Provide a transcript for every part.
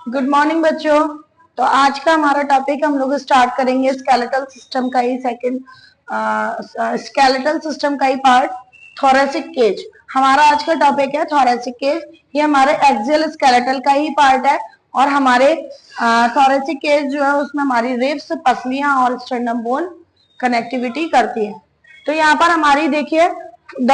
Good morning बच्चों। तो आज का हमारा टॉपिक हम लोग स्टार्ट करेंगे स्केलेटल सिस्टम का ही स्केलेटल सिस्टम का ही पार्ट थोरेसिक केज। हमारा आज का टॉपिक है थोरेसिक केज। ये हमारे एक्सियल स्केलेटल का ही पार्ट है और हमारे थोरेसिक केज जो है उसमें हमारी रिब्स, पसलियां और स्टर्नम बोन कनेक्टिविटी करती है। तो यहाँ पर हमारी देखिए the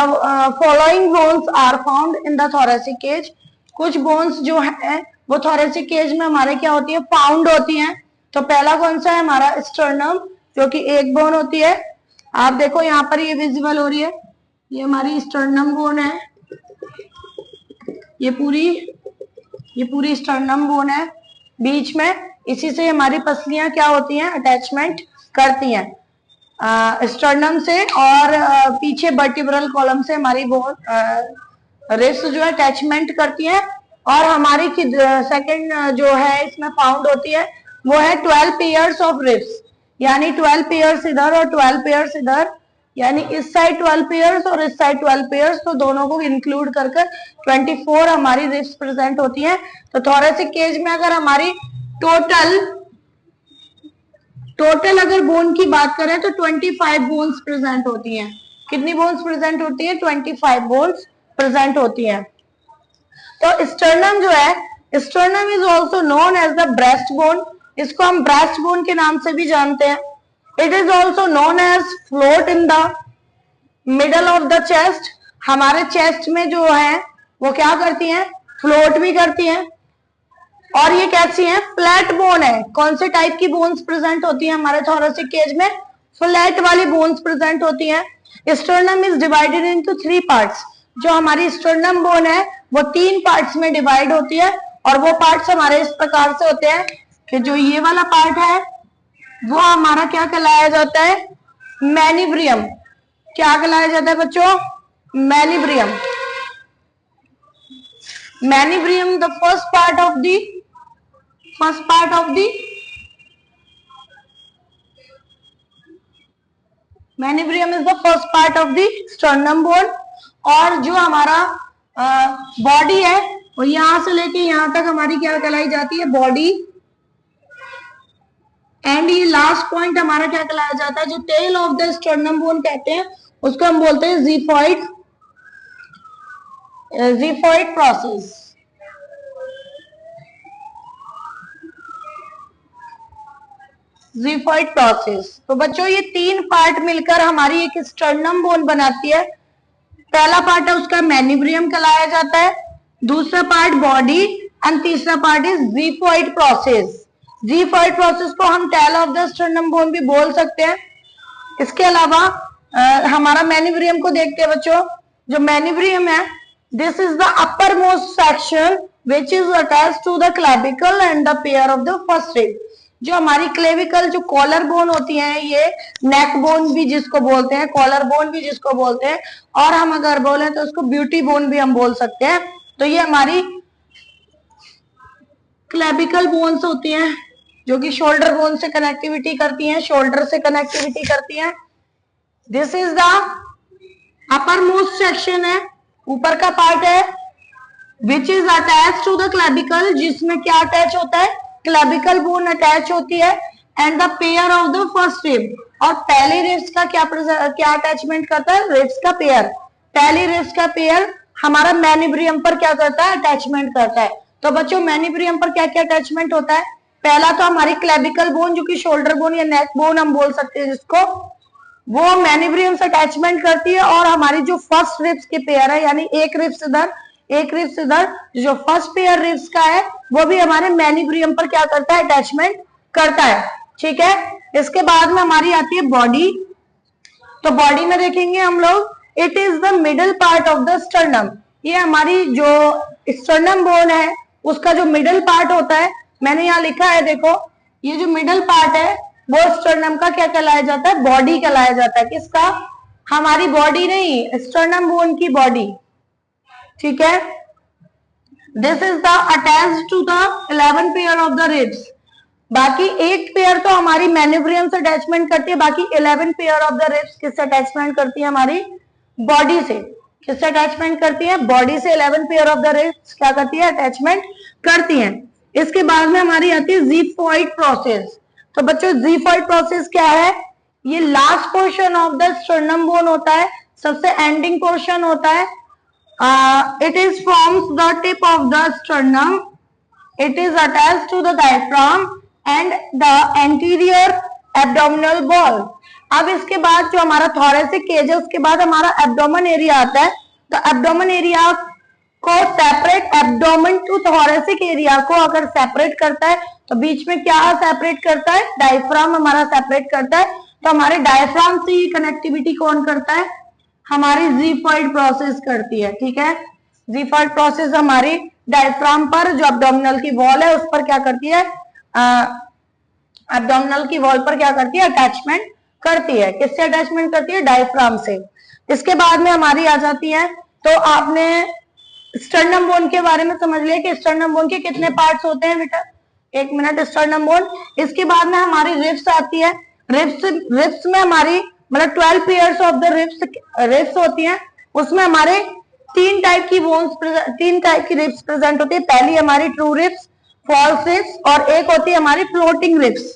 following bones are found in the thoracic cage. कुछ बोन्स जो है वो थोरेसिक केज में हमारे क्या होती है, फाउंड होती हैं। तो पहला कौन सा है हमारा स्टर्नम, जो कि एक बोन होती है। आप देखो यहाँ पर ये विजिबल हो रही है, ये हमारी स्टर्नम बोन है। ये पूरी स्टर्नम बोन है बीच में। इसी से हमारी पसलियां क्या होती हैं, अटैचमेंट करती हैं स्टर्नम से, और पीछे वर्टिब्रल कॉलम से हमारी बोन रिब्स जो है अटैचमेंट करती हैं। और हमारी सेकंड जो है इसमें फाउंड होती है वो है 12 पेयर्स ऑफ रिब्स, यानी 12 पेयर्स इधर और 12 पेयर्स इधर, यानी इस साइड 12 पेयर्स और इस साइड 12 पेयर्स, तो दोनों को इंक्लूड कर 24 हमारी रिब्स प्रेजेंट होती हैं। तो थोरेसिक केज में अगर हमारी टोटल अगर बोन की बात करें तो 25 बोन्स प्रेजेंट होती हैं। कितनी बोन्स प्रेजेंट होती है? 25 बोन्स प्रेजेंट होती हैं। तो स्टर्नम जो है, sternum is also known as the breast bone. इसको हम ब्रेस्ट बोन के नाम से भी जानते हैं। It is also known as float in the middle of the chest. हमारे चेस्ट में जो है वो क्या करती हैं, फ्लोट भी करती हैं। और ये कैसी है, फ्लैट बोन है। कौन से टाइप की बोन्स प्रेजेंट होती है हमारे थोरेसिक केज में? फ्लैट वाली बोन्स प्रेजेंट होती हैं। Sternum is divided into 3 parts. जो हमारी स्टर्नम बोन है वो 3 पार्ट्स में डिवाइड होती है, और वो पार्ट्स हमारे इस प्रकार से होते हैं कि जो ये वाला पार्ट है वो हमारा क्या कहलाया जाता है, मैनिब्रियम। क्या कहलाया जाता है बच्चों? मैनिब्रियम। मैनिब्रियम the first part of the मैनिब्रियम is the first part of the sternum bone. और जो हमारा बॉडी है वो यहां से लेके यहां तक हमारी क्या कहलाई जाती है, बॉडी। एंड ये लास्ट पॉइंट हमारा क्या कहलाया जाता है, जो tail of the sternum bone कहते हैं उसको हम बोलते हैं ज़िफॉइड प्रोसेस। Xiphoid process. तो बच्चों ये 3 पार्ट मिलकर हमारी एक स्टर्नम बोन बनाती है। पहला पार्ट है उसका मैनिब्रियम कहलाया जाता है, दूसरा पार्ट बॉडी, एंड तीसरा part is xiphoid process. Xiphoid process को हम tail of the sternum bone भी बोल सकते हैं। इसके अलावा हमारा मैनिब्रियम को देखते हैं बच्चों। जो मैनिब्रियम है, this is the uppermost section which is attached to the clavicle and the pair of the first rib. जो हमारी क्लेविकल, जो कॉलर बोन होती है, ये नेक बोन भी जिसको बोलते हैं, कॉलर बोन भी जिसको बोलते हैं, और हम अगर बोले तो उसको ब्यूटी बोन भी हम बोल सकते हैं। तो ये हमारी क्लेविकल बोन्स होती हैं जो कि शोल्डर बोन से कनेक्टिविटी करती हैं, शोल्डर से कनेक्टिविटी करती हैं। This is the uppermost section है, ऊपर का पार्ट है, which is attach to the clavicle, जिसमें क्या अटैच होता है, क्लेविकल बोन अटैच होती है, and the pair of the first rib. और पहली रिब्स का क्या अटैचमेंट करता है, रिब्स का पेयर। पहली रिब्स का पेयर हमारा मैनिब्रियम पर क्या करता है, अटैचमेंट करता है। तो बच्चों मैनिब्रियम पर क्या क्या अटैचमेंट होता है? पहला तो हमारी क्लेविकल बोन, जो कि शोल्डर बोन या नेक बोन हम बोल सकते हैं जिसको, वो मैनिब्रियम से अटैचमेंट करती है। और हमारी जो फर्स्ट रिब्स के पेयर है, यानी एक रिब्स इधर एक रिब्स इधर, जो फर्स्ट पेयर रिब्स का है वो भी हमारे मैनिब्रियम पर क्या करता है, अटैचमेंट करता है। ठीक है। इसके बाद में हमारी आती है बॉडी। तो बॉडी में देखेंगे हम लोग, it is the middle part of the sternum. ये हमारी जो स्टर्नम बोन है उसका जो मिडल पार्ट होता है, मैंने यहाँ लिखा है देखो, ये जो मिडल पार्ट है वो स्टर्नम का क्या कहलाया जाता है, बॉडी कहलाया जाता है। किसका? हमारी बॉडी नहीं, स्टर्नम बोन की बॉडी। ठीक है। This is the attached to the 11 pair of the ribs. बाकी एक पेयर तो हमारी मैनिब्रियम से अटैचमेंट करती है, बाकी 11 पेयर ऑफ द रिब्स किससे अटैचमेंट करती है, हमारी बॉडी से। किससे अटैचमेंट करती है, बॉडी से 11 पेयर ऑफ द रिब्स क्या करती है, अटैचमेंट करती हैं। इसके बाद में हमारी आती है ज़िफॉइड प्रोसेस। तो बच्चों ज़िफॉइड प्रोसेस क्या है? ये last portion of the sternum bone होता है, सबसे एंडिंग पोर्शन होता है। It is forms the tip of the sternum, it is attached to the diaphragm and the anterior abdominal wall. अब इसके बाद जो हमारा थोरेसिक केज है, उसके बाद हमारा एब्डोमेन एरिया आता है। तो एब्डोमेन एरिया को separate, abdomen to thoracic area को अगर सेपरेट करता है तो बीच में क्या सेपरेट करता है? डायफ्राम हमारा सेपरेट करता है। तो हमारे डायफ्राम से ये कनेक्टिविटी कौन करता है? हमारी ज़िफॉइड प्रोसेस करती है। ठीक है, ज़िफॉइड प्रोसेस हमारी डायफ्राम पर जो एब्डोमिनल की वॉल है उस पर क्या करती है? एब्डोमिनल की वॉल पर क्या करती है? अटैचमेंट करती है। किससे अटैचमेंट करती है? डायफ्राम से। इसके बाद में हमारी आ जाती है, तो आपने स्टर्नम बोन के बारे में समझ लिया कि स्टर्नम बोन के कितने पार्ट्स होते हैं बेटा? एक मिनट। स्टर्नम बोन, इसके बाद में हमारी रिब्स आती है। रिब्स में हमारी मतलब 12 पेयर्स ऑफ द रिब्स होती हैं। उसमें हमारे तीन टाइप की रिब्स प्रेजेंट होती है। पहली हमारी ट्रू रिब्स, फॉल्स रिब्स और एक होती है हमारी फ्लोटिंग रिब्स।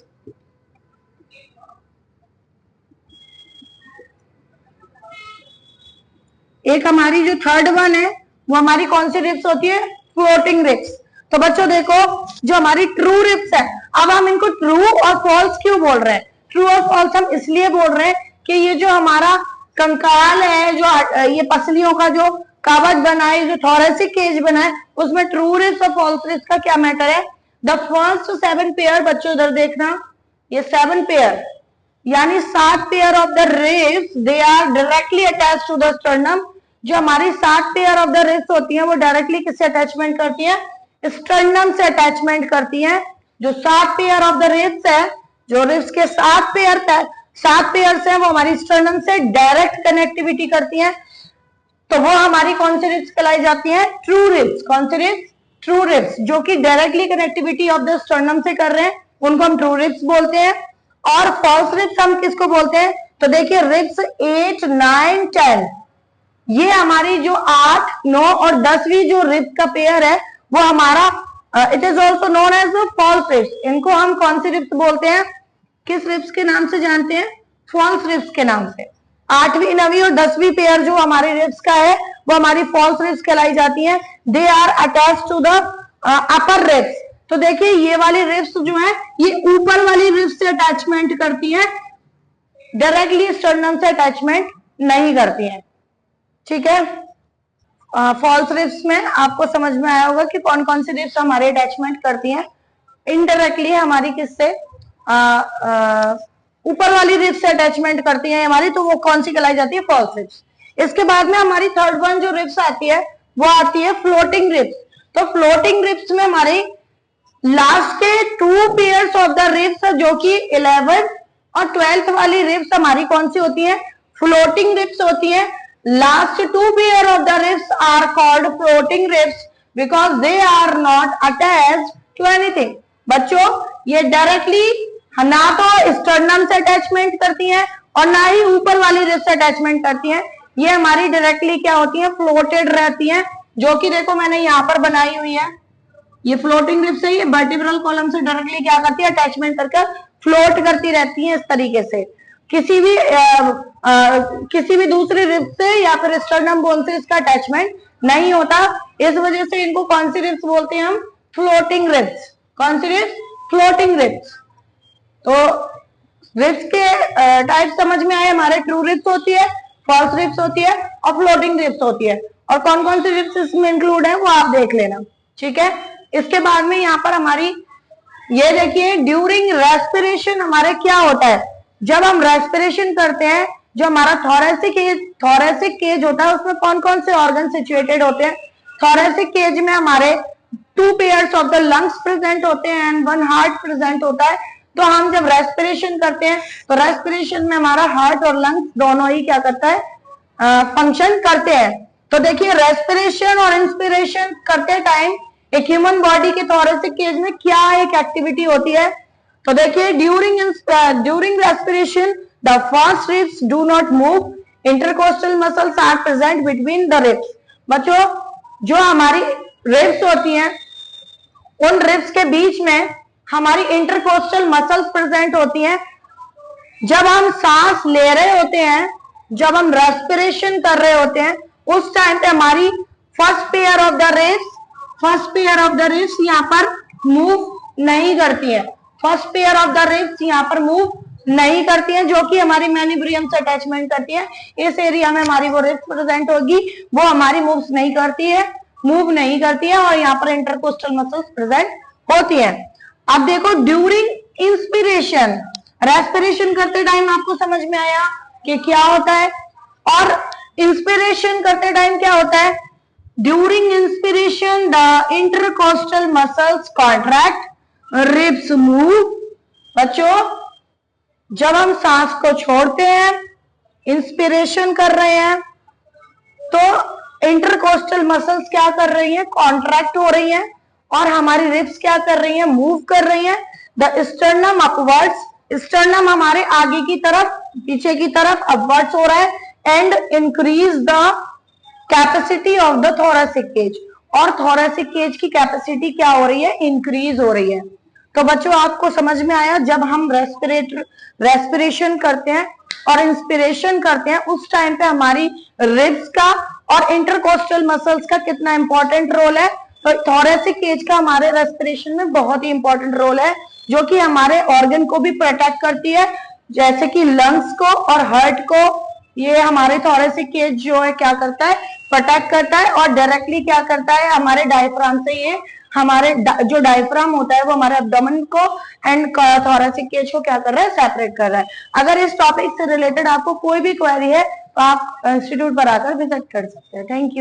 एक हमारी जो थर्ड वन है वो हमारी कौन सी रिब्स होती है? Floating ribs. तो बच्चों देखो, जो हमारी ट्रू रिब्स है, अब हम इनको ट्रू और फॉल्स क्यों बोल रहे हैं? ट्रू और फॉल्स हम इसलिए बोल रहे हैं कि ये जो हमारा कंकाल है, जो ये पसलियों का जो कवच बना है, जो थोरेसिक केज बना है, उसमें ट्रू रिब्स और फॉल्स रिब्स का क्या मैटर है? द फर्स्ट 7 पेयर, बच्चों इधर देखना, ये 7 पेयर यानी 7 pair of the ribs they are directly attached to the sternum. जो हमारी 7 पेयर ऑफ द रिब्स होती हैं वो डायरेक्टली किससे अटैचमेंट करती हैं? स्टर्नम से अटैचमेंट करती हैं। जो 7 पेयर ऑफ द रिब्स है, जो रिब्स के 7 पेयर है, वो हमारी स्टर्नम से डायरेक्ट कनेक्टिविटी करती हैं। तो वो हमारी कौन सी रिब्स कहलाई जाती हैं? True ribs. कौन सी रिब्स? ट्रू रिब्स, जो कि directly connectivity of the sternum से कर रहे हैं, उनको हम ट्रू रिब्स बोलते हैं। और फॉल्स रिब्स हम किसको बोलते हैं? तो देखिए रिब्स 8, 9, 10, ये हमारी जो 8, 9 और 10वीं जो रिब्स का पेयर है वो हमारा it is also known as false ribs. इनको हम कौन सी रिब्स बोलते हैं? किस रिब्स के नाम से जानते हैं? फॉल्स रिब्स के नाम से। 8वीं, 9वीं और 10वीं पेयर जो हमारे रिब्स का है वो हमारी फॉल्स रिब्स कहलाई जाती हैं। They are attached to the upper ribs. तो देखिए ये वाली रिब्स जो है ये ऊपर वाली रिब्स से अटैचमेंट करती हैं, डायरेक्टली स्टर्नम से अटैचमेंट नहीं करती हैं। ठीक है, फॉल्स रिब्स में आपको समझ में आया होगा कि कौन कौन सी रिब्स हमारे अटैचमेंट करती हैं। इनडायरेक्टली हमारी किससे? ऊपर वाली रिब्स से अटैचमेंट करती हैं हमारी, तो वो कौन सी कहलाई जाती है? False ribs. इसके बाद में हमारी थर्ड वन जो रिब्स आती है वो आती है फ्लोटिंग रिब्स। तो फ्लोटिंग रिब्स में हमारी लास्ट के 2 पेयर्स ऑफ द रिब्स, जो कि 11th और 12th वाली रिब्स हमारी कौन सी होती है? फ्लोटिंग रिब्स होती है। Last 2 pair of the ribs are called floating ribs because they are not attached to anything. बच्चों ये डायरेक्टली ना तो स्टर्नम से अटैचमेंट करती हैं और ना ही ऊपर वाली रिब्स से अटैचमेंट करती हैं। ये हमारी डायरेक्टली क्या होती हैं? फ्लोटेड रहती हैं, जो कि देखो मैंने यहाँ पर बनाई हुई है। ये फ्लोटिंग रिब्स है, ये वर्टिब्रल कॉलम से डायरेक्टली क्या करती है? अटैचमेंट करके फ्लोट करती रहती है इस तरीके से। किसी भी दूसरे रिब्स से या फिर स्टर्नम बोन से इसका अटैचमेंट नहीं होता। इस वजह से इनको कौन सी रिब्स बोलते हैं हम? Floating ribs. कौन सी रिब्स? Floating ribs. तो रिब्स के टाइप समझ में आए हमारे? ट्रू रिब्स होती है, फॉल्स रिब्स होती है और फ्लोटिंग रिब्स होती है। और कौन कौन सी रिब्स इसमें इंक्लूड है वो आप देख लेना। ठीक है, इसके बाद में यहाँ पर हमारी ये देखिए, ड्यूरिंग रेस्पिरेशन हमारे क्या होता है? जब हम रेस्पिरेशन करते हैं, जो हमारा थोरेसिक केज होता है उसमें कौन कौन से ऑर्गन सिचुएटेड होते हैं? थोरेसिक केज में हमारे 2 pairs of the lungs present होते हैं एंड 1 हार्ट प्रेजेंट होता है। तो हम जब रेस्पिरेशन करते हैं तो रेस्पिरेशन में हमारा हार्ट और लंग्स दोनों ही क्या करता है? फंक्शन करते हैं। तो देखिए रेस्पिरेशन और इंस्पिरेशन करते टाइम एक ह्यूमन बॉडी के थोरेसिक केज में क्या एक एक्टिविटी होती है? तो देखिए during respiration the first ribs do not move, intercostal muscles are present between the ribs. बच्चों जो हमारी रिब्स होती हैं उन रिब्स के बीच में हमारी इंटरकोस्टल मसल्स प्रेजेंट होती हैं। जब हम सांस ले रहे होते हैं, जब हम रेस्पिरेशन कर रहे होते हैं, उस टाइम पे हमारी first pair of the ribs यहाँ पर मूव नहीं करती है। First pair of the ribs यहाँ पर मूव नहीं करती है, जो कि हमारी मैनिब्रियम से अटैचमेंट करती है। इस एरिया में हमारी वो रिब्स प्रेजेंट होगी, वो हमारी मूव नहीं करती है और यहाँ पर इंटरकोस्टल मसल्स प्रेजेंट होती है। अब देखो, ड्यूरिंग इंस्पिरेशन, रेस्पिरेशन करते टाइम आपको समझ में आया कि क्या होता है, और इंस्पिरेशन करते टाइम क्या होता है? During inspiration the intercostal muscles contract, ribs move. बच्चों, जब हम सांस को छोड़ते हैं, इंस्पिरेशन कर रहे हैं, तो इंटरकोस्टल मसल्स क्या कर रही हैं? कॉन्ट्रैक्ट हो रही हैं, और हमारी रिब्स क्या कर रही हैं? मूव कर रही हैं। द स्टर्नम अपवर्ड्स, स्टर्नम हमारे आगे की तरफ, पीछे की तरफ अपवर्ड्स हो रहा है, and increase the capacity of the thoracic cage, और थोरेसिक केज की कैपेसिटी क्या हो रही है? इंक्रीज हो रही है। तो बच्चों, आपको समझ में आया, जब हम रेस्पिरेशन करते हैं और इंस्पिरेशन करते हैं, उस टाइम पे हमारी रिब्स का और इंटरकोस्टल मसल्स का कितना इंपॉर्टेंट रोल है। तो थोरेसिक केज का हमारे रेस्पिरेशन में बहुत ही इंपॉर्टेंट रोल है, जो कि हमारे ऑर्गन को भी प्रोटेक्ट करती है, जैसे कि लंग्स को और हार्ट को। ये हमारे थोरेसिक केज जो है क्या करता है? प्रोटेक्ट करता है, और डायरेक्टली क्या करता है? हमारे डायफ्राम से, ये हमारे जो डायफ्राम होता है वो हमारे एब्डोमेन को एंड थोरेसिक केज को क्या कर रहा है? सेपरेट कर रहा है। अगर इस टॉपिक से रिलेटेड आपको कोई भी क्वेरी है तो आप इंस्टीट्यूट पर आकर विजिट कर सकते हैं। Thank you.